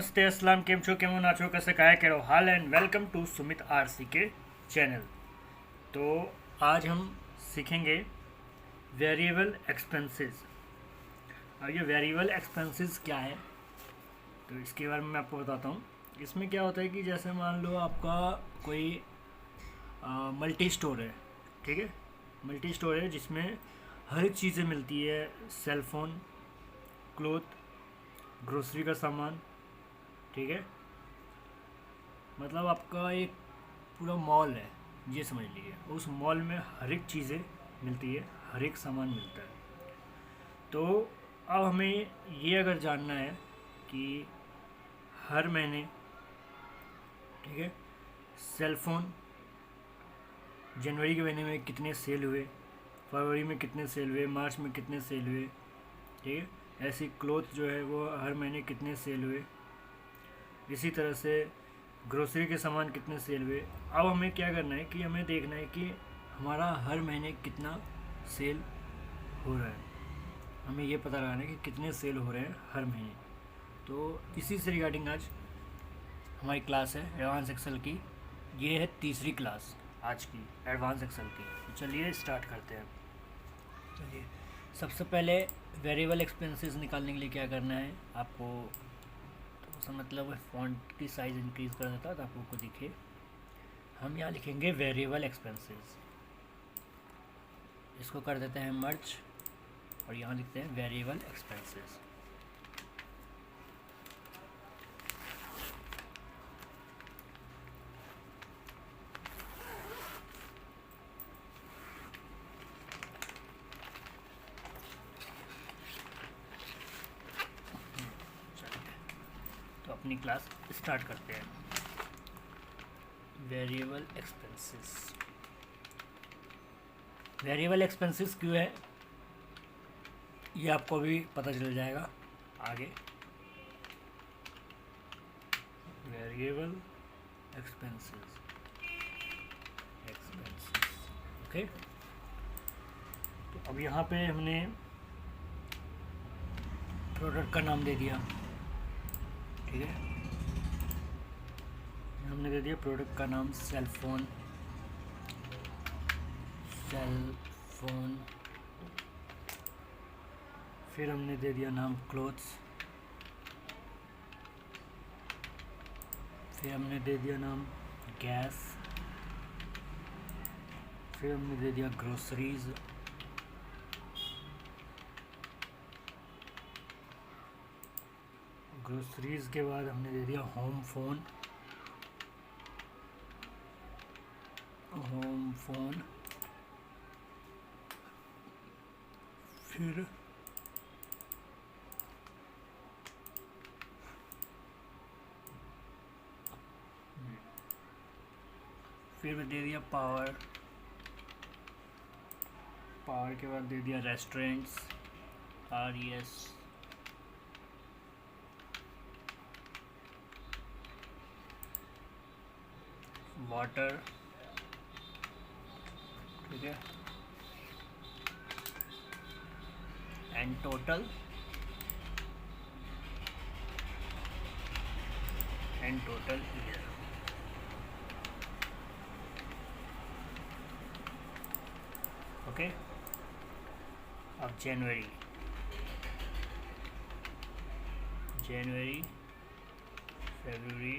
नमस्ते अस्सलाम केम छो केमन आछो कैसे काय करो हाल and welcome to Sumit R C channel. तो आज हम सीखेंगे वेरिएबल एक्सपेंसेस। और ये वेरिएबल एक्सपेंसेस क्या है तो इसके बारे में मैं आपको बताता हूँ। इसमें क्या होता है कि जैसे मान लो आपका कोई मल्टी स्टोर है, ठीक है। मल्टी स्टोर है जिसमें हर एक चीज़ें मिलती है, सेल फोन, क्लोथ, ग्रोसरी का सामान, ठीक है। मतलब आपका एक पूरा मॉल है, ये समझ लीजिए। उस मॉल में हर एक चीज़ें मिलती है, हर एक सामान मिलता है। तो अब हमें ये अगर जानना है कि हर महीने, ठीक है, सेल फोन जनवरी के महीने में कितने सेल हुए, फरवरी में कितने सेल हुए, मार्च में कितने सेल हुए, ठीक है। ऐसी क्लोथ जो है वो हर महीने कितने सेल हुए, इसी तरह से ग्रोसरी के सामान कितने सेल हुए। अब हमें क्या करना है कि हमें देखना है कि हमारा हर महीने कितना सेल हो रहा है। हमें ये पता लगाना है कि कितने सेल हो रहे हैं हर महीने। तो इसी से रिगार्डिंग आज हमारी क्लास है एडवांस एक्सेल की। ये है तीसरी क्लास आज की एडवांस एक्सेल की। तो चलिए स्टार्ट करते हैं। चलिए सबसे पहले वेरिएबल एक्सपेंसेस निकालने के लिए क्या करना है आपको, तो उसका मतलब फॉन्ट की साइज़ इंक्रीज़ कर देता है तो आपको दिखे। हम यहाँ लिखेंगे वेरिएबल एक्सपेंसेस, इसको कर देते हैं मर्ज और यहाँ लिखते हैं वेरिएबल एक्सपेंसेस। तो अपनी क्लास स्टार्ट करते हैं। वेरिएबल एक्सपेंसेस, वेरिएबल एक्सपेंसेस क्यों है ये आपको भी पता चल जाएगा आगे। Variable expenses, okay. तो अब यहाँ पे हमने प्रोडक्ट का नाम दे दिया, ठीक है। हमने दे दिया प्रोडक्ट का नाम सेल फोन, फिर हमने दे दिया नाम क्लोथ्स, फिर हमने दे दिया नाम गैस, फिर हमने दे दिया ग्रोसरीज, ग्रोसरीज के बाद हमने दे दिया होम फोन, फिर दे दिया पावर, पावर के बाद दे दिया रेस्टोरेंट्स, RES, वाटर, ठीक है, एंड टोटल ईयर। ओके। अब जनवरी, फरवरी,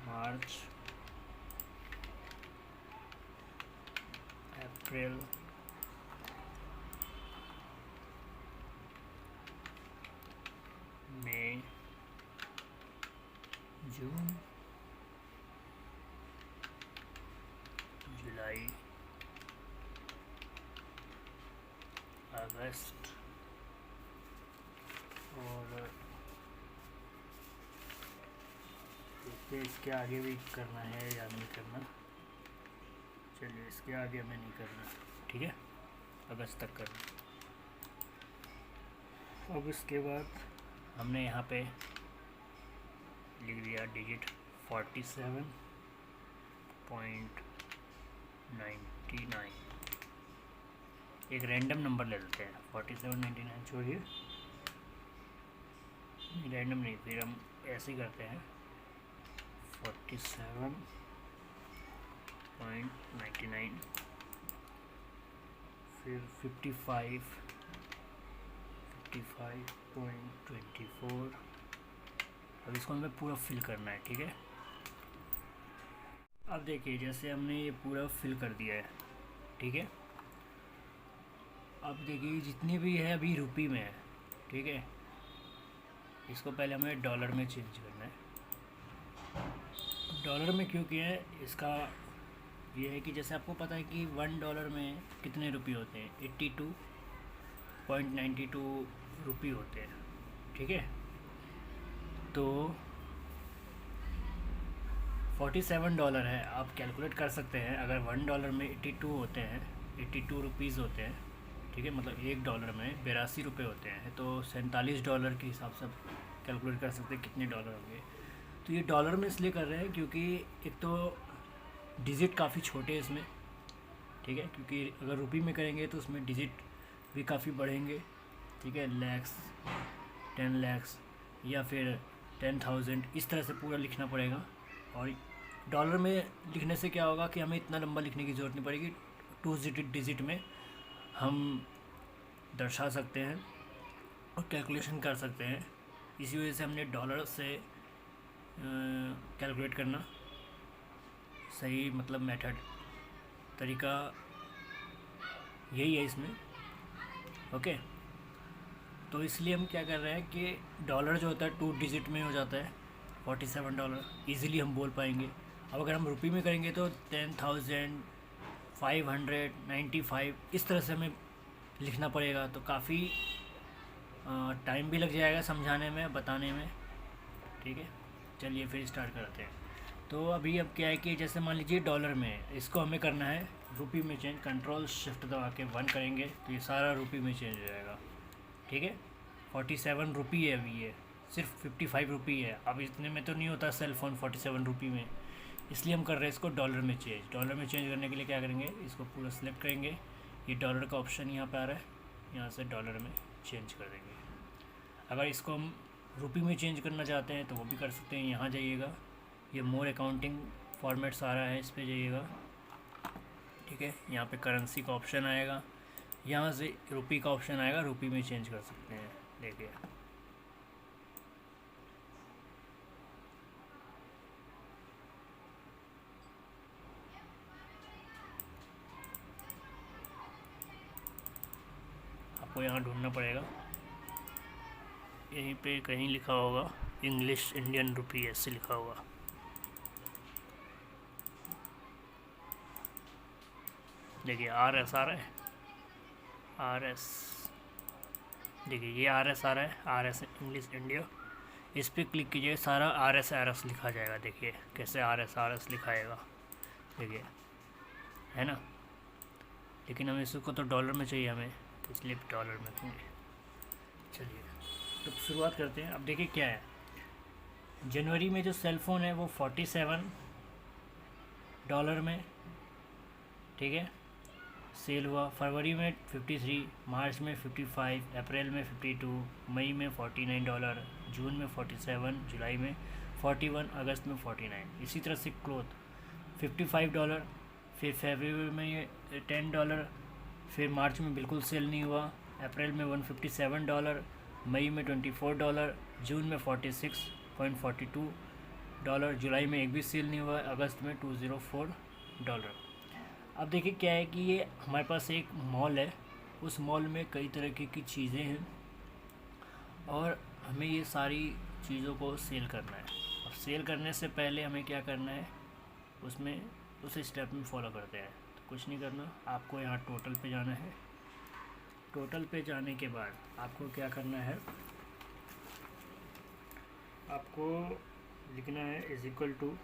मार्च, अप्रैल, मई, जून, जुलाई, अगस्त और देखते इसके आगे भी करना है या नहीं करना। चलिए इसके आगे हमें नहीं करना, ठीक है, अगस्त तक करना। अब इसके बाद हमने यहाँ पे लिख दिया डिजिट 47.5 97.99। एक रैंडम नंबर ले लेते हैं, 47.99 छोड़िए, रैंडम नहीं, फिर हम ऐसे ही करते हैं 47.99, फिर 55.24। अब इसको हमें पूरा फिल करना है, ठीक है। अब देखिए जैसे हमने ये पूरा फिल कर दिया है, ठीक है। अब देखिए जितनी भी है अभी रुपी में है, ठीक है। इसको पहले हमें डॉलर में चेंज करना है। डॉलर में क्यों किया है, इसका ये है कि जैसे आपको पता है कि $1 में कितने रुपये होते हैं, 82.92 रुपये होते हैं, ठीक है। तो $47 है, आप कैलकुलेट कर सकते हैं। अगर $1 में 82 होते हैं, 82 रुपीज़ होते हैं, ठीक है, मतलब $1 में 82 रुपये होते हैं, तो $47 के हिसाब से कैलकुलेट कर सकते हैं कितने डॉलर होंगे। तो ये डॉलर में इसलिए कर रहे हैं क्योंकि एक तो डिजिट काफ़ी छोटे हैं इसमें, ठीक है, क्योंकि अगर रुपये में करेंगे तो उसमें डिजिट भी काफ़ी बढ़ेंगे, ठीक है, लैक्स, 10 लैक्स या फिर 10,000, इस तरह से पूरा लिखना पड़ेगा। और डॉलर में लिखने से क्या होगा कि हमें इतना लंबा लिखने की ज़रूरत नहीं पड़ेगी, 2 डिजिट में हम दर्शा सकते हैं और कैलकुलेशन कर सकते हैं। इसी वजह से हमने डॉलर से कैलकुलेट करना सही, मतलब मेथड, तरीका यही है इसमें, ओके। तो इसलिए हम क्या कर रहे हैं कि डॉलर जो होता है 2 डिजिट में हो जाता है, $47 ईज़िली हम बोल पाएंगे। अब अगर हम रुपये में करेंगे तो 10,595 इस तरह से हमें लिखना पड़ेगा, तो काफ़ी टाइम भी लग जाएगा समझाने में, बताने में, ठीक है। चलिए फिर स्टार्ट करते हैं। तो अभी अब क्या है कि जैसे मान लीजिए डॉलर में इसको हमें करना है रुपये में चेंज, कंट्रोल शिफ्ट दबा के 1 करेंगे तो ये सारा रुपये में चेंज हो जाएगा, ठीक है। 47 रुपये है अभी, ये सिर्फ 55 रुपये है। अब इतने में तो नहीं होता सेल फ़ोन 47 रुपये में, इसलिए हम कर रहे हैं इसको डॉलर में चेंज। डॉलर में चेंज करने के लिए क्या करेंगे, इसको पूरा सेलेक्ट करेंगे, ये डॉलर का ऑप्शन यहाँ पे आ रहा है, यहाँ से डॉलर में चेंज कर देंगे। अगर इसको हम रुपये में चेंज करना चाहते हैं तो वो भी कर सकते हैं। यहाँ जाइएगा, ये मोर अकाउंटिंग फॉर्मेट्स आ रहा है, इस पर जाइएगा, ठीक है। यहाँ पे करेंसी का ऑप्शन आएगा, यहाँ से रुपये का ऑप्शन आएगा, रुपये में चेंज कर सकते हैं। देखिए आपको यहाँ ढूंढना पड़ेगा, यहीं पे कहीं लिखा होगा इंग्लिश इंडियन रुपी, ऐसे लिखा होगा। देखिए RS आ रहा है, RS, देखिए ये RS आ रहा है, RS इंग्लिश इंडिया। इस पर क्लिक कीजिए, सारा RS लिखा जाएगा। देखिए कैसे RS लिखाएगा, देखिए, है ना। लेकिन हमें इसको तो डॉलर में चाहिए हमें, तो इसलिए डॉलर में देंगे। चलिए तो शुरुआत करते हैं। अब देखिए क्या है, जनवरी में जो सेल फ़ोन है वो $47 में, ठीक है, सेल हुआ। फरवरी में 53, मार्च में 55, अप्रैल में 52, मई में $49, जून में 47, जुलाई में 41, अगस्त में 49। इसी तरह से क्लोथ $55, फिर फरवरी में ये $10, फिर मार्च में बिल्कुल सेल नहीं हुआ, अप्रैल में $157, मई में $24, जून में $46.42, जुलाई में एक भी सेल नहीं हुआ, अगस्त में $204। अब देखिए क्या है कि ये हमारे पास एक मॉल है, उस मॉल में कई तरह की चीज़ें हैं और हमें ये सारी चीज़ों को सेल करना है। अब सेल करने से पहले हमें क्या करना है, उसमें उस स्टेप में फॉलो करते हैं। तो कुछ नहीं करना, आपको यहाँ टोटल पे जाना है। टोटल पे जाने के बाद आपको क्या करना है, आपको लिखना है is equal to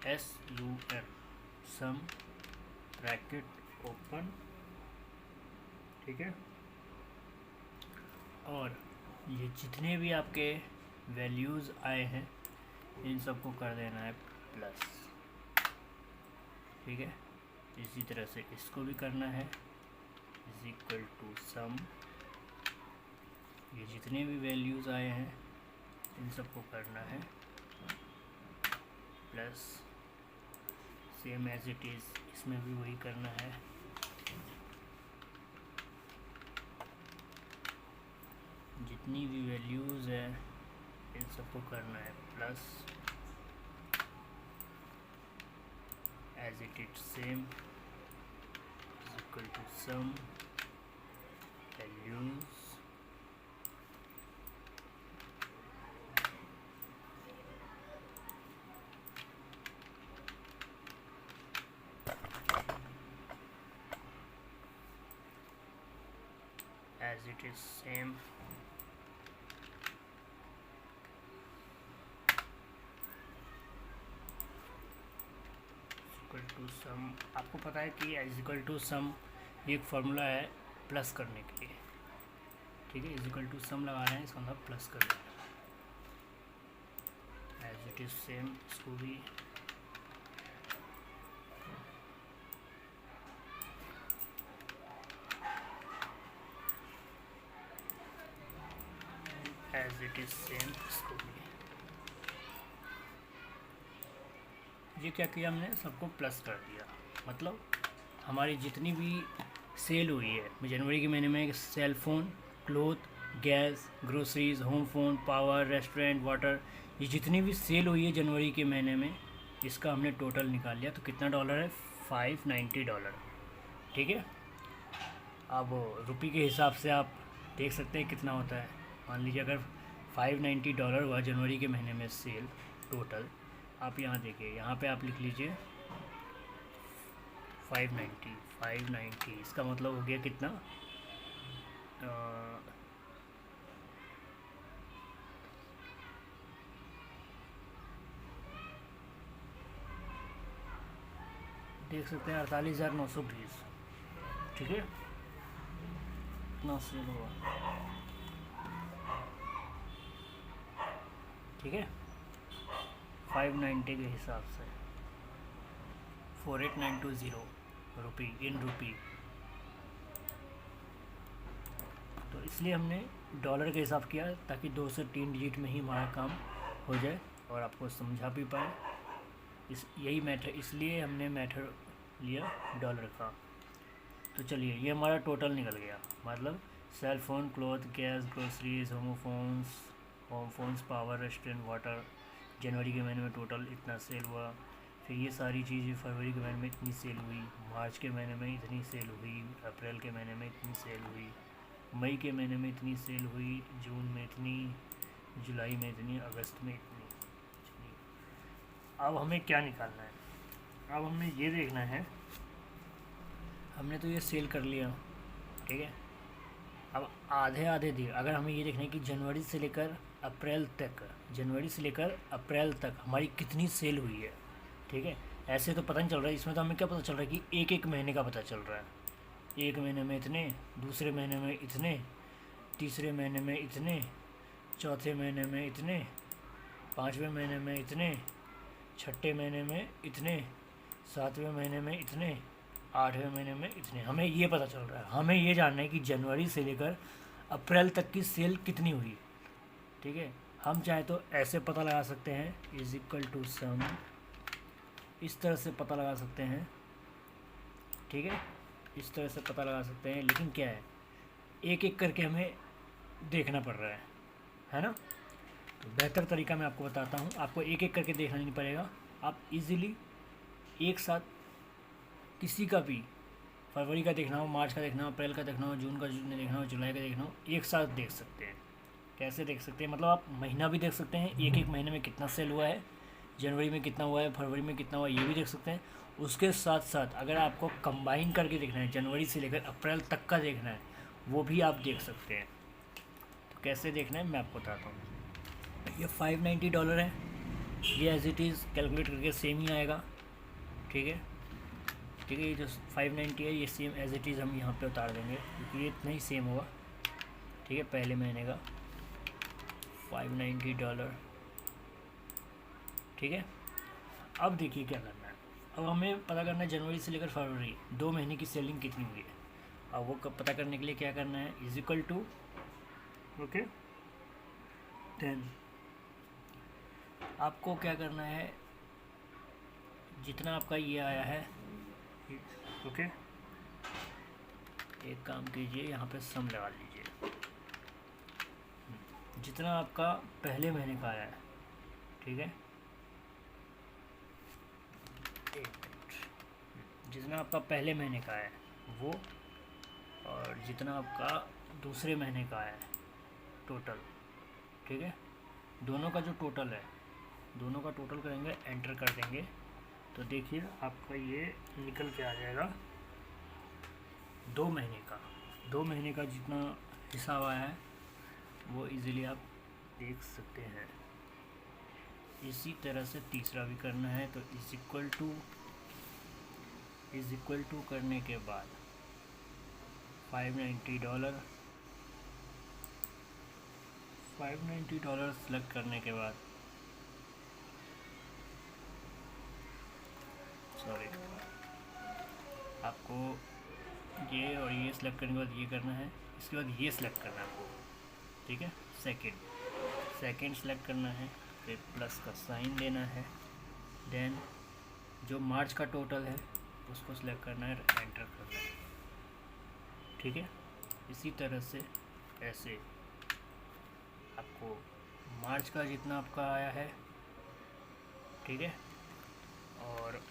SUM, sum bracket open, ठीक है। और ये जितने भी आपके वैल्यूज़ आए हैं इन सबको कर देना है प्लस, ठीक है। इसी तरह से इसको भी करना है, इज इक्वल टू सम, ये जितने भी वैल्यूज़ आए हैं इन सबको करना है plus, same as it is इसमें भी वही करना है, जितनी भी वैल्यूज़ है इन सबको करना है plus, as it is same equal to sum values as it is same equal to sum. आपको पता है कि इज इक्वल टू सम ये एक फार्मूला है प्लस करने के लिए, ठीक है। इज इक्वल टू सम लगा रहे हैं, इसका मतलब प्लस कर रहे हैं, एज इट इज सेम इसको भी एज इट इज सेम इसको भी। ये क्या किया हमने, सबको प्लस कर दिया, मतलब हमारी जितनी भी सेल हुई है जनवरी के महीने में, cell phone, cloth, gas, groceries, home phone, power, restaurant, water, ये जितनी भी सेल हुई है जनवरी के महीने में, इसका हमने टोटल निकाल लिया। तो कितना डॉलर है, $590, ठीक है। अब रुपये के हिसाब से आप देख सकते हैं कितना होता है। मान लीजिए अगर $590 हुआ जनवरी के महीने में सेल टोटल, आप यहाँ देखिए, यहाँ पे आप लिख लीजिए 590, इसका मतलब हो गया कितना, देख सकते हैं 48,920, ठीक है, इतना सेल हुआ, ठीक है। 590 के हिसाब से 48920 रुपी इन रुपी। तो इसलिए हमने डॉलर के हिसाब किया ताकि 2 से 3 डिजिट में ही हमारा काम हो जाए और आपको समझा भी पाए। यही मैटर, इसलिए हमने मैटर लिया डॉलर का। तो चलिए, ये हमारा टोटल निकल गया, मतलब cell phone, cloth, gas, groceries, home phones, power, restaurant, water, जनवरी के महीने में टोटल इतना सेल हुआ। फिर ये सारी चीज़ें फरवरी के महीने में इतनी सेल हुई, मार्च के महीने में इतनी सेल हुई, अप्रैल के महीने में इतनी सेल हुई, मई के महीने में इतनी सेल हुई, जून में इतनी, जुलाई में इतनी, अगस्त में इतनी। अब हमें क्या निकालना है, अब हमें ये देखना है, हमने तो ये सेल कर लिया, ठीक है। अब आधे आधे दिए, अगर हमें ये देखना है कि जनवरी से लेकर अप्रैल तक हमारी कितनी सेल हुई है, ठीक है। ऐसे तो पता नहीं चल रहा है, इसमें तो हमें क्या पता चल रहा है कि एक एक महीने का पता चल रहा है, एक महीने में इतने, दूसरे महीने में इतने, तीसरे महीने में इतने, चौथे महीने में इतने, पाँचवें महीने में इतने, छठे महीने में इतने, सातवें महीने में इतने, आठवें महीने में इतने। हमें ये पता चल रहा है, हमें ये जानना है कि जनवरी से लेकर अप्रैल तक की सेल कितनी हुई, ठीक है। हम चाहे तो ऐसे पता लगा सकते हैं, इज इक्वल टू सम, इस तरह से पता लगा सकते हैं, ठीक है, इस तरह से पता लगा सकते हैं। लेकिन क्या है, एक एक करके हमें देखना पड़ रहा है ना। तो बेहतर तरीका मैं आपको बताता हूँ, आपको एक एक करके देखना नहीं पड़ेगा, आप इजीली एक साथ किसी का भी, फरवरी का देखना हो, मार्च का देखना हो, अप्रैल का देखना हो, जून का देखना हो, जुलाई का देखना हो, एक साथ देख सकते हैं। कैसे देख सकते हैं, मतलब आप महीना भी देख सकते हैं, एक एक महीने में कितना सेल हुआ है, जनवरी में कितना हुआ है, फरवरी में कितना हुआ है, ये भी देख सकते हैं। उसके साथ साथ अगर आपको कंबाइन करके देखना है, जनवरी से लेकर अप्रैल तक का देखना है, वो भी आप देख सकते हैं। तो कैसे देखना है मैं आपको बताता हूँ। ये $590 है, ये एज इट इज़ कैलकुलेट करके सेम ही आएगा, ठीक है, ठीक है। ये जो 590 है ये सेम एज इट इज़ हम यहाँ पे उतार देंगे क्योंकि ये इतना ही सेम होगा, ठीक है। पहले महीने का $590 ठीक है। अब देखिए क्या करना है। अब हमें पता करना है जनवरी से लेकर फरवरी 2 महीने की सेलिंग कितनी हुई है। अब वो पता करने के लिए क्या करना है, इज इक्वल टू ओके 10। आपको क्या करना है, जितना आपका ये आया है ओके, एक काम कीजिए यहाँ पे सम लगा लीजिए, जितना आपका पहले महीने का आया है, ठीक है, एक मिनट, जितना आपका पहले महीने का है वो, और जितना आपका दूसरे महीने का है टोटल, ठीक है, दोनों का जो टोटल है, दोनों का टोटल करेंगे, एंटर कर देंगे, तो देखिए आपका ये निकल के आ जाएगा 2 महीने का। 2 महीने का जितना हिसाब आया है वो इजीली आप देख सकते हैं। इसी तरह से तीसरा भी करना है, तो इज इक्वल टू करने के बाद $590 सेलेक्ट करने के बाद, सॉरी, आपको ये और ये सिलेक्ट करने के बाद ये करना है, इसके बाद ये सिलेक्ट करना है आपको, ठीक है, सेकंड सेलेक्ट करना है, फिर प्लस का साइन देना है, देन जो मार्च का टोटल है उसको सिलेक्ट करना है, एंटर करना है, ठीक है। इसी तरह से ऐसे आपको मार्च का जितना आपका आया है, ठीक है, और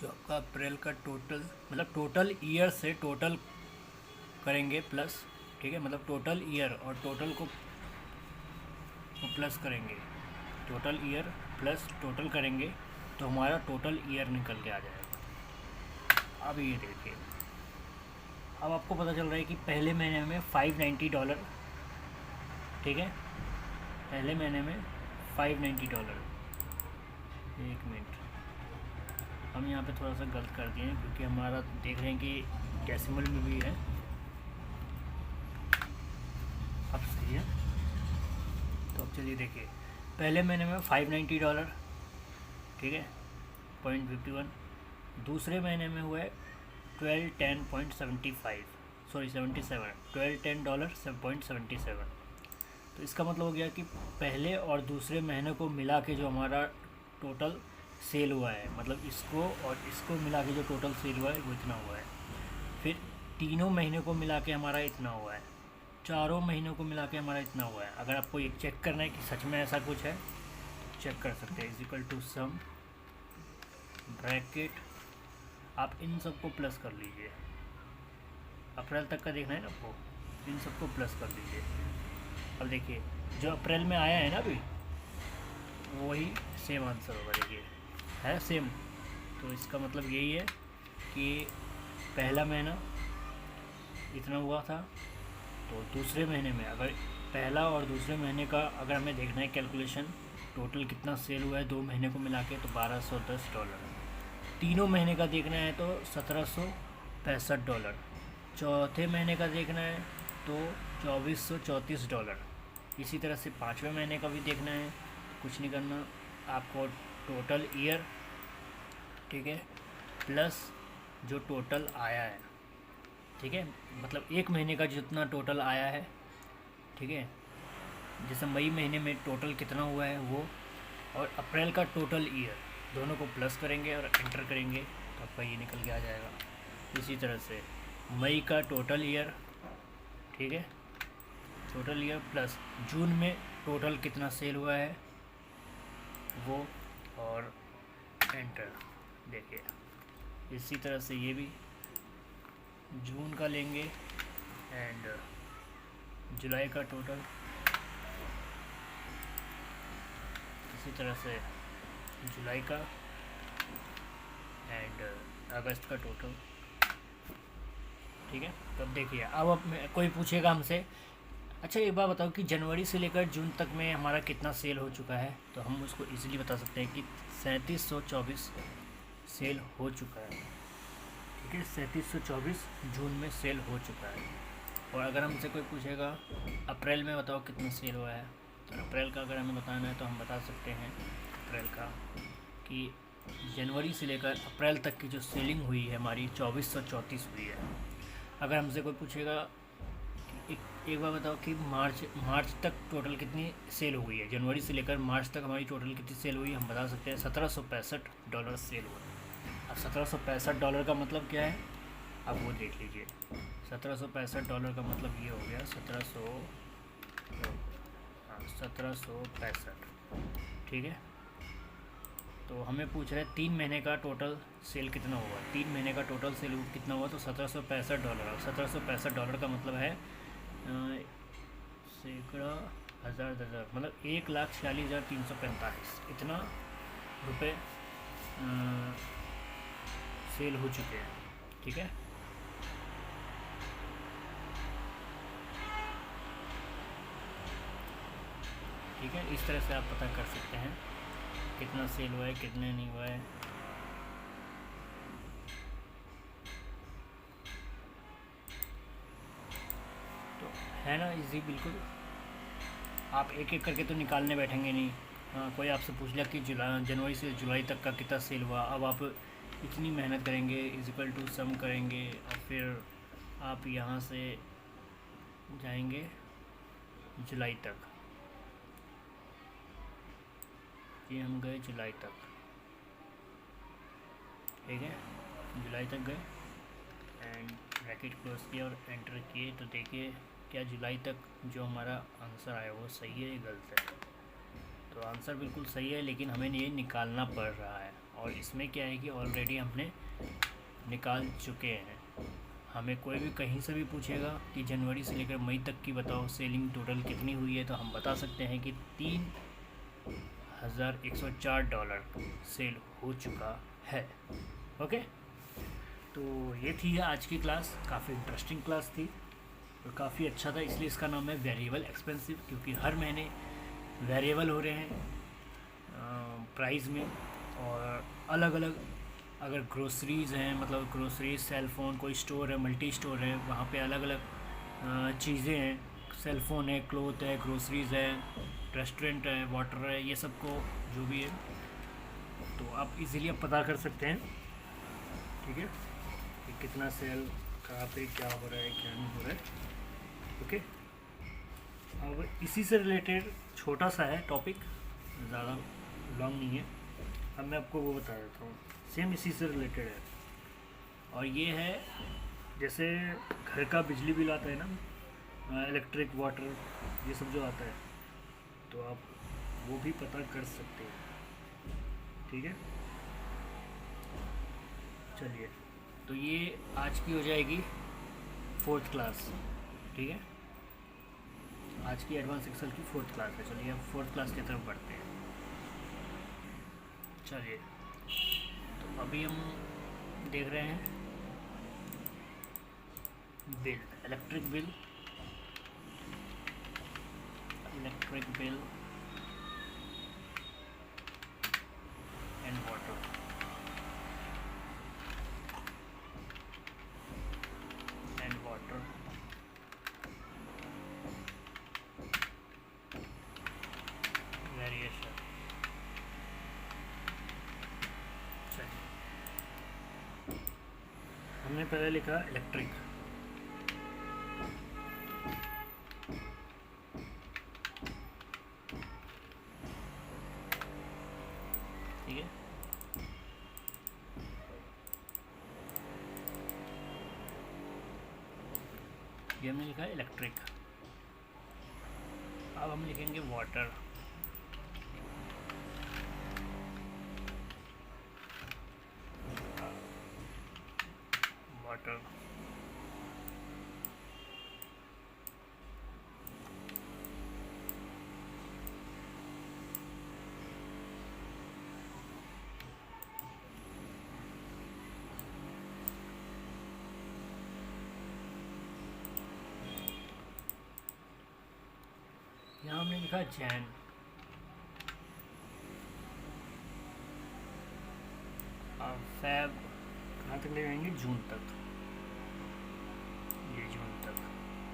जो आपका अप्रैल का टोटल, मतलब टोटल ईयर से टोटल करेंगे प्लस, ठीक है, मतलब टोटल ईयर और टोटल को प्लस करेंगे, टोटल ईयर प्लस टोटल करेंगे तो हमारा टोटल ईयर निकल के आ जाएगा। अब ये देखिए, अब आपको पता चल रहा है कि पहले महीने में $590, ठीक है, पहले महीने में $590। एक मिनट, हम यहाँ पे थोड़ा सा गलत कर दिए हैं क्योंकि हमारा देख रहे हैं कि डेसिमल में भी है। अब सही है, तो अब चलिए देखिए, पहले महीने में $590, ठीक है, 0.51, दूसरे महीने में हुआ है $1210.77। तो इसका मतलब हो गया कि पहले और दूसरे महीने को मिला के जो हमारा टोटल सेल हुआ है, मतलब इसको और इसको मिला के जो टोटल सेल हुआ है वो इतना हुआ है। फिर तीनों महीने को मिला के हमारा इतना हुआ है, चारों महीनों को मिला के हमारा इतना हुआ है। अगर आपको ये चेक करना है कि सच में ऐसा कुछ है तो चेक कर सकते हैं, is equal to sum bracket, आप इन सबको प्लस कर लीजिए, अप्रैल तक का देखना है ना आपको, इन सबको प्लस कर लीजिए। अब देखिए जो अप्रैल में आया है ना अभी, वही सेम आंसर होगा, देखिए है सेम। तो इसका मतलब यही है कि पहला महीना इतना हुआ था, तो दूसरे महीने में अगर पहला और दूसरे महीने का अगर हमें देखना है कैलकुलेशन, टोटल कितना सेल हुआ है 2 महीने को मिला के, तो $1210। तीनों महीने का देखना है तो $1765। चौथे महीने का देखना है तो $2434। इसी तरह से 5वें महीने का भी देखना है, कुछ नहीं करना, आपको टोटल ईयर, ठीक है, प्लस जो टोटल आया है, ठीक है, मतलब एक महीने का जितना टोटल आया है, ठीक है, जैसे मई महीने में टोटल कितना हुआ है वो, और अप्रैल का टोटल ईयर, दोनों को प्लस करेंगे और एंटर करेंगे तो आपका ये निकल के आ जाएगा। इसी तरह से मई का टोटल ईयर, ठीक है, टोटल ईयर प्लस जून में टोटल कितना सेल हुआ है वो, और एंटर, देखिए। इसी तरह से ये भी जून का लेंगे एंड जुलाई का टोटल, इसी तरह से जुलाई का एंड अगस्त का टोटल, ठीक है। तो अब देखिए, अब कोई पूछेगा हमसे, अच्छा एक बात बताओ कि जनवरी से लेकर जून तक में हमारा कितना सेल हो चुका है, तो हम उसको इजीली बता सकते हैं कि 3724 सेल हो चुका है, ठीक है, 3724 जून में सेल हो चुका है। और अगर हमसे कोई पूछेगा अप्रैल में बताओ कितना सेल हुआ है, तो अप्रैल का अगर हमें बताना है तो हम बता सकते हैं अप्रैल का कि जनवरी से लेकर अप्रैल तक की जो सेलिंग हुई है हमारी 2434 हुई है। अगर हमसे कोई पूछेगा एक बार बताओ कि मार्च तक टोटल कितनी सेल हुई है, जनवरी से लेकर मार्च तक हमारी टोटल कितनी सेल हुई, हम बता सकते हैं $1765 सेल हुआ। अब $1765 का मतलब क्या है, आप वो देख लीजिए। $1765 का मतलब ये हो गया 1765, ठीक है। तो हमें पूछ रहे हैं 3 महीने का टोटल सेल कितना हुआ। 3 महीने का टोटल सेल कितना हुआ, तो $1765। $1765 का मतलब है सैकड़ा, हज़ार, दर्जन, मतलब 1,46,345 इतना रुपए सेल हो चुके हैं, ठीक है। ठीक है, इस तरह से आप पता कर सकते हैं कितना सेल हुआ है, कितने नहीं हुआ है। तो है ना इजी, बिल्कुल। आप एक एक करके तो निकालने बैठेंगे नहीं। हाँ, कोई आपसे पूछ लिया कि जनवरी से जुलाई तक का कितना सेल हुआ, अब आप इतनी मेहनत करेंगे, इक्वल टू सम करेंगे और फिर आप यहाँ से जाएंगे जुलाई तक। ये हम गए जुलाई तक, ठीक है, जुलाई तक गए एंड ब्रैकेट क्लोज किया और एंटर किए। तो देखिए क्या जुलाई तक जो हमारा आंसर आया वो सही है या गलत है। तो आंसर बिल्कुल सही है, लेकिन हमें ये निकालना पड़ रहा है। और इसमें क्या है कि ऑलरेडी हमने निकाल चुके हैं। हमें कोई भी कहीं से भी पूछेगा कि जनवरी से लेकर मई तक की बताओ सेलिंग टोटल कितनी हुई है, तो हम बता सकते हैं कि $3,104 सेल हो चुका है। ओके, तो ये थी आज की क्लास। काफ़ी इंटरेस्टिंग क्लास थी और काफ़ी अच्छा था, इसलिए इसका नाम है वेरिएबल एक्सपेंसिव, क्योंकि हर महीने वेरिएबल हो रहे हैं प्राइस में। और अलग अलग, अगर ग्रोसरीज़ हैं, मतलब ग्रोसरीज, सेलफ़ोन, कोई स्टोर है, मल्टी स्टोर है, वहाँ पे अलग अलग चीज़ें हैं। सेलफ़ोन है, क्लोथ है, ग्रोसरीज़ है, रेस्टोरेंट है, वाटर है, ये सब को जो भी है तो आप इजीली अब पता कर सकते हैं, ठीक है, कि कितना सेल, कहाँ पे क्या हो रहा है, क्या नहीं हो रहा है। ओके, अब इसी से रिलेटेड छोटा सा है टॉपिक, ज़्यादा लॉन्ग नहीं है। अब मैं आपको वो बता देता हूँ, सेम इसी से रिलेटेड है। और ये है, जैसे घर का बिजली बिल आता है ना, इलेक्ट्रिक, वाटर, ये सब जो आता है, तो आप वो भी पता कर सकते हैं, ठीक है। चलिए, तो ये आज की हो जाएगी 4th क्लास, ठीक है। आज की एडवांस एक्सेल की 4th क्लास है। चलिए अब 4th क्लास की तरफ बढ़ते हैं। चलिए, तो अभी हम देख रहे हैं bill, electric bill and water. Variation. चलिए, हमने पहले लिखा इलेक्ट्रिक, ठीक है। ये हमने लिखा है इलेक्ट्रिक। अब हम लिखेंगे वाटर। वाटर, यहाँ हमने लिखा जैन। फैब कहाँ तक ले जाएंगे, जून तक, ये जून तक,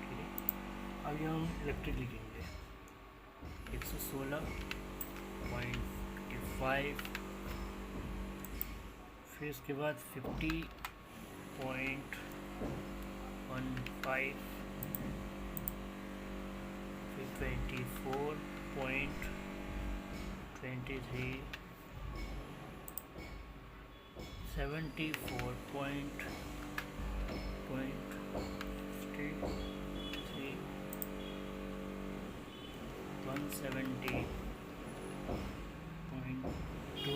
ठीक है। अब यहाँ हम इलेक्ट्रिक लिखेंगे 116.55 5, फिर उसके बाद 50.15, फिर 24.23, 74.23, 170.2,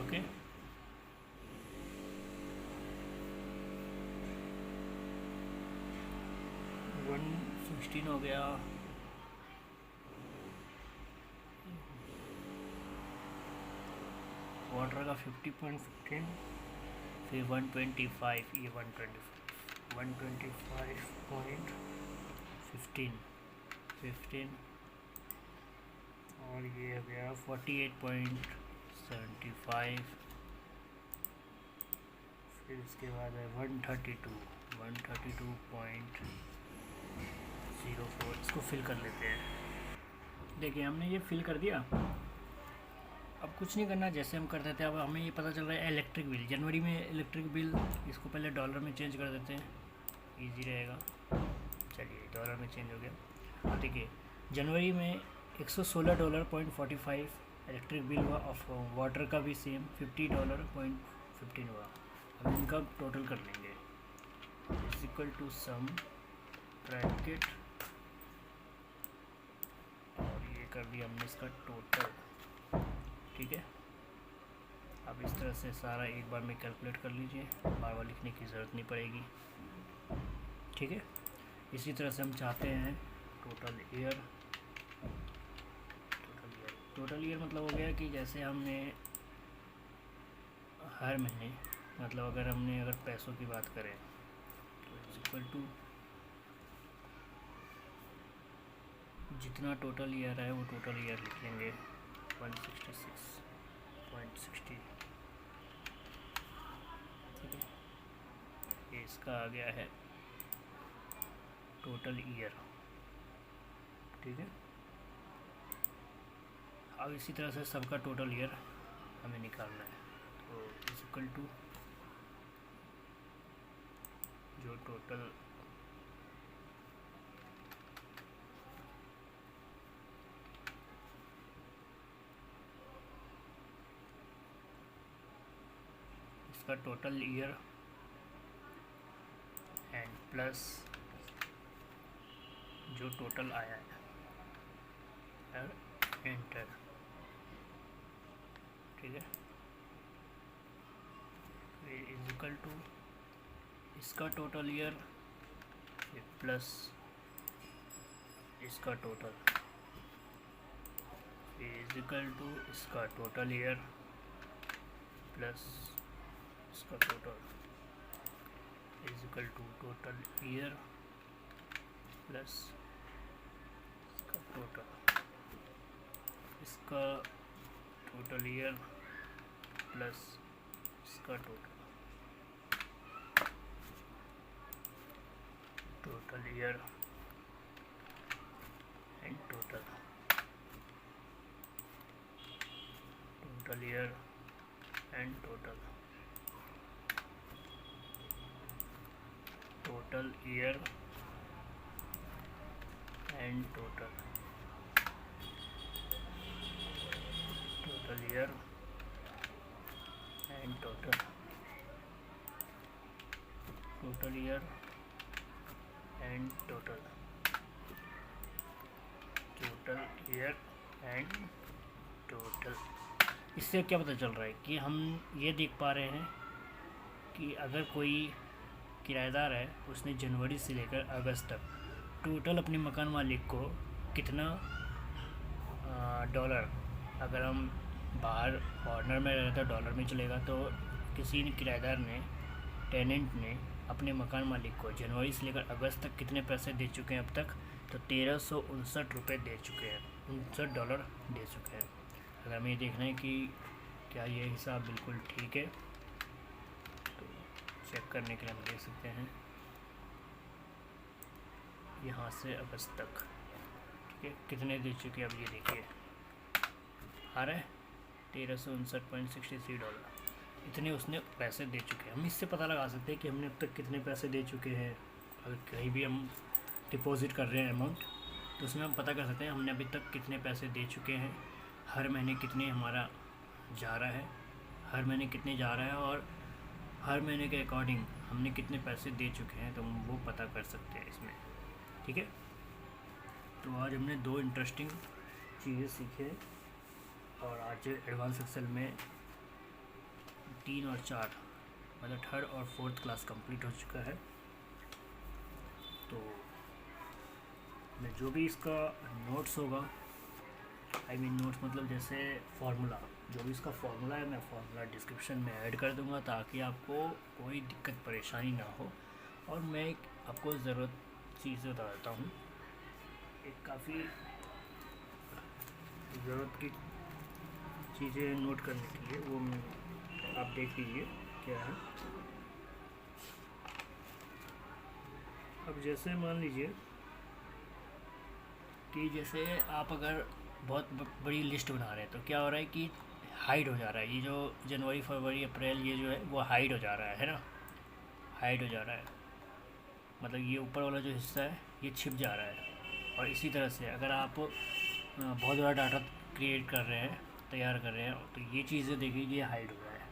ओके। 116 हो गया। वाटर का 50.15, फिर 125, ये 125.15 और ये हो गया 48.75, फिर उसके बाद है 132.04। इसको फिल कर लेते हैं। देखिए हमने ये फिल कर दिया। अब कुछ नहीं करना, जैसे हम करते थे। अब हमें ये पता चल रहा है इलेक्ट्रिक बिल, जनवरी में इलेक्ट्रिक बिल, इसको पहले डॉलर में चेंज कर देते हैं, इजी रहेगा। चलिए डॉलर में चेंज हो गया। अब देखिए जनवरी में $116.45 इलेक्ट्रिक बिल हुआ। ऑफ वाटर का भी सेम $50.15 हुआ। अब इनका टोटल कर लेंगे, is equal to sum bracket, और ये कर दिया हमने इसका टोटल, ठीक है। अब इस तरह से सारा एक बार में कैलकुलेट कर लीजिए, बार बार लिखने की ज़रूरत नहीं पड़ेगी, ठीक है। इसी तरह से हम चाहते हैं टोटल ईयर मतलब हो गया कि जैसे हमने हर महीने, मतलब अगर पैसों की बात करें तो इज इक्वल टू जितना टोटल ईयर है वो टोटल ईयर लिख लेंगे 166.60, ठीक है। ये इसका आ गया है टोटल ईयर, ठीक है। अब इसी तरह से सबका टोटल ईयर हमें निकालना है, तो इज इक्वल टू जो टोटल इसका टोटल ईयर एंड प्लस जो टोटल आया है, एंटर, ठीक है। इज इक्वल टू इसका टोटल ईयर प्लस इसका टोटल, इज इक्वल टू इसका टोटल ईयर प्लस इसका total, is equal to total year plus इसका टोटल, इसका टोटल ईयर प्लस इसका total year end total year end total year end total year end total year end total year end total. इससे क्या पता चल रहा है कि हम ये देख पा रहे हैं कि अगर कोई किराएदार है, उसने जनवरी से लेकर अगस्त तक टोटल अपने मकान मालिक को कितना डॉलर, अगर हम बाहर फॉरनर में रहता डॉलर में चलेगा, तो किसी ने किराएदार ने, टेनेंट ने अपने मकान मालिक को जनवरी से लेकर अगस्त तक कितने पैसे दे चुके हैं अब तक, तो 1359 रुपये दे चुके हैं, $59 दे चुके हैं। अगर हमें ये देखना है कि क्या ये हिसाब बिल्कुल ठीक है? तो चेक करने के लिए हम देख सकते हैं यहाँ से अगस्त तक, ठीक है, कितने दे चुके हैं। अब ये देखिए आ रहा है $1359.63, इतने उसने पैसे दे चुके हैं। हम इससे पता लगा सकते हैं कि हमने अब तक कितने पैसे दे चुके हैं। अगर कहीं भी हम डिपॉज़िट कर रहे हैं अमाउंट, तो उसमें हम पता कर सकते हैं हमने अभी तक कितने पैसे दे चुके हैं, हर महीने कितने हमारा जा रहा है, हर महीने कितने जा रहा है, और हर महीने के अकॉर्डिंग हमने कितने पैसे दे चुके हैं, तो हम वो पता कर सकते हैं इसमें, ठीक है। तो आज हमने 2 इंटरेस्टिंग चीज़ें सीखे, और आज एडवांस एक्सेल में 3 और 4 मतलब 3rd और 4th क्लास कंप्लीट हो चुका है। तो मैं जो भी इसका नोट्स होगा, नोट्स मतलब जैसे फार्मूला, जो भी इसका फार्मूला है, मैं फार्मूला डिस्क्रिप्शन में ऐड कर दूंगा ताकि आपको कोई दिक्कत परेशानी ना हो। और मैं एक आपको ज़रूरत चीज़ बता देता हूँ, एक काफ़ी ज़रूरत की चीज़ें नोट करने के लिए, वो आप देख लीजिए क्या है। अब जैसे मान लीजिए कि जैसे आप अगर बहुत बड़ी लिस्ट बना रहे हैं, तो क्या हो रहा है कि हाइड हो जा रहा है, ये जो जनवरी फरवरी अप्रैल ये जो है वो हाइड हो जा रहा है ना, हाइड हो जा रहा है, मतलब ये ऊपर वाला जो हिस्सा है ये छिप जा रहा है। और इसी तरह से अगर आप बहुत बड़ा डाटा क्रिएट कर रहे हैं, तैयार कर रहे हैं, तो ये चीज़ें देखिए ये हाइड हो रहा है,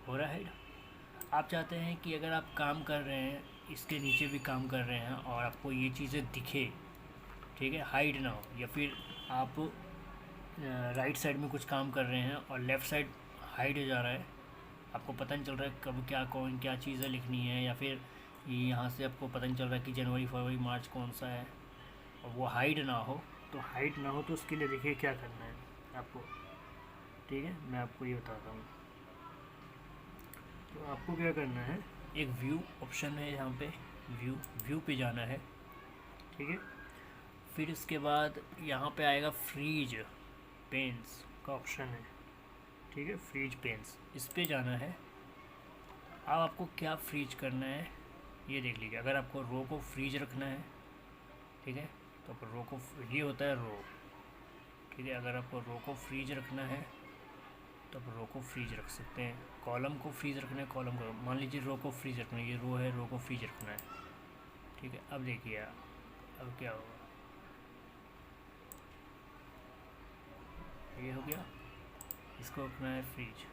हो रहा है हाइड। आप चाहते हैं कि अगर आप काम कर रहे हैं, इसके नीचे भी काम कर रहे हैं, और आपको ये चीज़ें दिखे, ठीक है, हाइड ना हो, या फिर आप राइट साइड में कुछ काम कर रहे हैं और लेफ़्ट साइड हाइड हो जा रहा है, आपको पता नहीं चल रहा है कब क्या चीज़ें लिखनी है, या फिर यहाँ से आपको पता नहीं चल रहा है कि जनवरी फरवरी मार्च कौन सा है, और वो हाइड ना हो। तो हाइड ना हो तो उसके लिए देखिए क्या करना है आपको, ठीक है, मैं आपको ये बताता हूँ। तो आपको क्या करना है, एक व्यू ऑप्शन है यहाँ पे, व्यू पे जाना है, ठीक है। फिर इसके बाद यहाँ पे आएगा फ्रीज पेन्स का ऑप्शन है, ठीक है, फ्रीज पेन्स, इस पे जाना है। अब आपको क्या फ्रीज करना है ये देख लीजिए। अगर आपको रो को फ्रीज रखना है, ठीक है, तो रो को, ये होता है रो, ठीक है, अगर आपको रो को फ्रीज रखना है तो आप रो को फ्रीज रख सकते हैं। कॉलम को फ्रीज रखना है, कॉलम को, मान लीजिए रो को फ्रीज रखना है, ये रो है, रो को फ्रीज रखना है, ठीक है। अब देखिए अब क्या होगा, ये हो गया, इसको रखना है फ्रीज।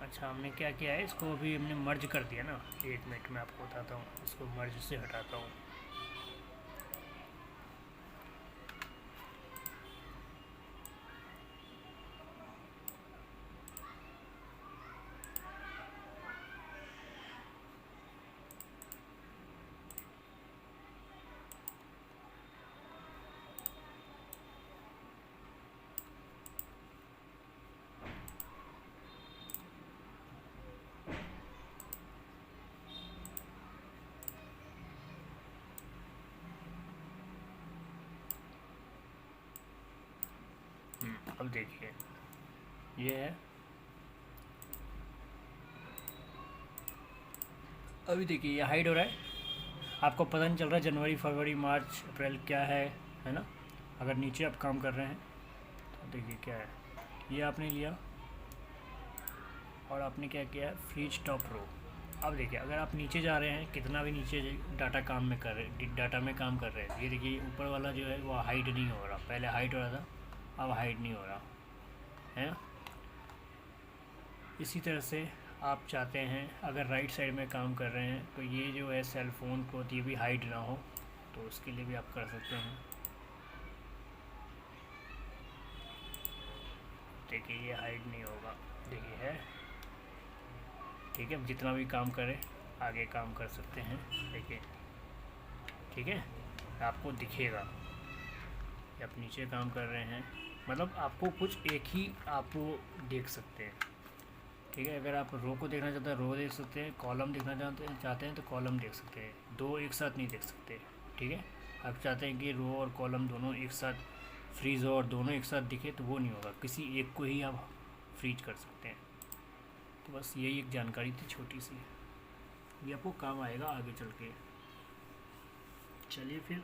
अच्छा, हमने क्या किया है, इसको अभी हमने मर्ज कर दिया ना, 1 मिनट में आपको बताता हूँ, इसको मर्ज से हटाता हूँ। अब देखिए ये है, अभी देखिए ये हाइड हो रहा है, आपको पता नहीं चल रहा जनवरी फरवरी मार्च अप्रैल क्या है ना। अगर नीचे आप काम कर रहे हैं तो देखिए क्या है, ये आपने लिया और आपने क्या किया, फ्रीज टॉप रो। अब देखिए अगर आप नीचे जा रहे हैं, कितना भी नीचे डाटा डाटा में काम कर रहे हैं, ये देखिए ऊपर वाला जो है वो हाइड नहीं हो रहा, पहले हाइड हो रहा था, अब हाइड नहीं हो रहा है ना। इसी तरह से आप चाहते हैं अगर राइट साइड में काम कर रहे हैं तो ये जो है सेल फ़ोन को, ये भी हाइड ना हो, तो उसके लिए भी आप कर सकते हैं। देखिए ये हाइड नहीं होगा, देखिए है, ठीक है, जितना भी काम करें आगे काम कर सकते हैं, देखिए, ठीक है, आपको दिखेगा। या आप नीचे काम कर रहे हैं, मतलब आपको कुछ एक ही आप देख सकते हैं। ठीक है, अगर आप रो को देखना चाहते हैं रो देख सकते हैं, कॉलम देखना चाहते हैं तो कॉलम देख सकते हैं, दो एक साथ नहीं देख सकते। ठीक है, आप चाहते हैं कि रो और कॉलम दोनों एक साथ फ्रीज हो और दोनों एक साथ दिखे, तो वो नहीं होगा, किसी एक को ही आप फ्रीज कर सकते हैं। तो बस यही एक जानकारी थी छोटी सी, ये आपको काम आएगा आगे चल के। चलिए फिर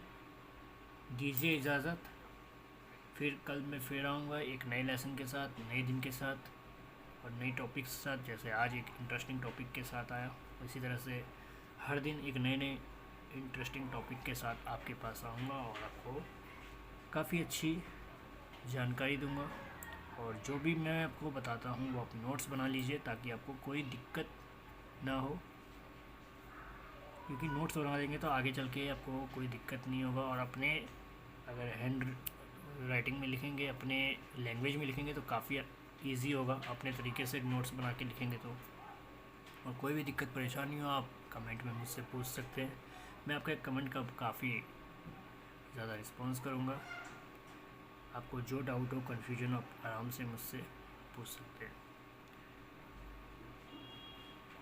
दीजिए इजाज़त, फिर कल मैं फिर आऊँगा एक नए लेसन के साथ, नए दिन के साथ और नई टॉपिक्स के साथ। जैसे आज एक इंटरेस्टिंग टॉपिक के साथ आया, इसी तरह से हर दिन एक नए नए इंटरेस्टिंग टॉपिक के साथ आपके पास आऊँगा और आपको काफ़ी अच्छी जानकारी दूँगा। और जो भी मैं आपको बताता हूँ वो आप नोट्स बना लीजिए ताकि आपको कोई दिक्कत ना हो, क्योंकि नोट्स बना देंगे तो आगे चल के आपको कोई दिक्कत नहीं होगा। और अपने अगर हैंड राइटिंग में लिखेंगे, अपने लैंग्वेज में लिखेंगे तो काफ़ी इजी होगा, अपने तरीके से नोट्स बना के लिखेंगे तो। और कोई भी दिक्कत परेशानी हो आप कमेंट में मुझसे पूछ सकते हैं, मैं आपका कमेंट का काफ़ी ज़्यादा रिस्पॉन्स करूँगा। आपको जो डाउट हो, कन्फ्यूजन हो, आप आराम से मुझसे पूछ सकते हैं।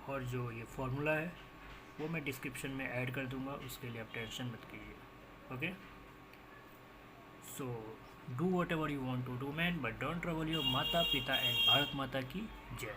और जो ये फार्मूला है वो मैं डिस्क्रिप्शन में ऐड कर दूँगा, उसके लिए आप टेंशन मत कीजिए। Okay, so do whatever you want to do man, but don't trouble your माता पिता एंड भारत माता की जय।